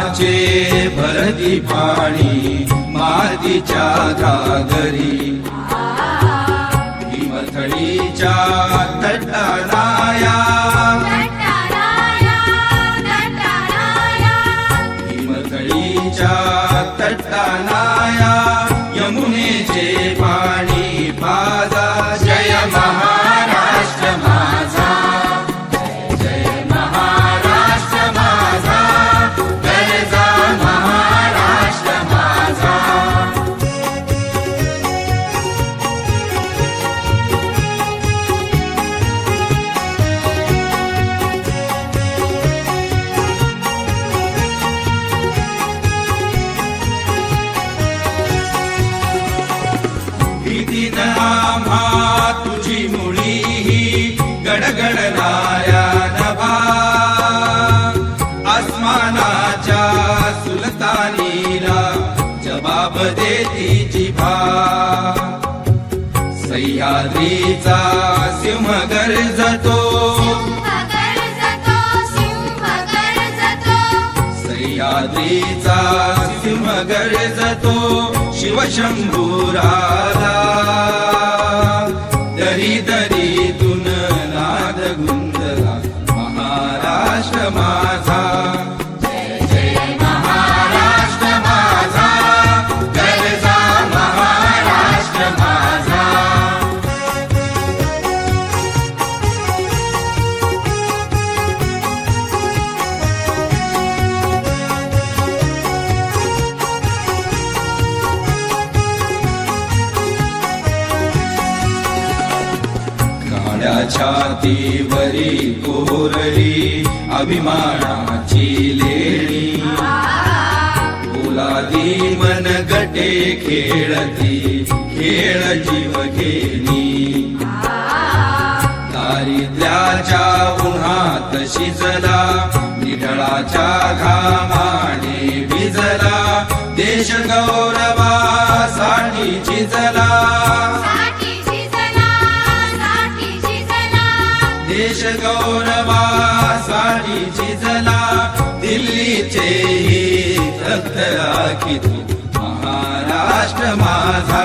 प्रेमाचे भरती पाणी मातीच्या घागरी हिमथडीच्या तटाराया हिमथडीच्या तटाराया यमुनेचे पाणी पाजा जय महाराष्ट्र माझा जय महाराष्ट्र माझा गरजा महाराष्ट्र माझा भीतीन आम्हा तुझी मुळी ही गडगडणाऱ्या नभा आसमानाच्या सुलतानीला जबाब देती जिभा सह्याद्रीचा सिंह गर्जतो सह्याद्रीचा सिंह गर्जतो शिवशंभुराला दरी दरीतून नाद गुंजला महाराष्ट्र माझा जय जय महाराष्ट्र माझा गरजा महाराष्ट्र माझा छातीवरी कोरली अभिमानाची लेणी फुलादी मन गटे खेळती खेळ जीव घेणी दारिद्र्याच्या उन्हात शिजला निढळाच्या घामाने भिजला देश गौरवासाठी झिजला देश गौरवासाठी झिजला दिल्लीचे ही रक्त राखी तू महाराष्ट्र माझा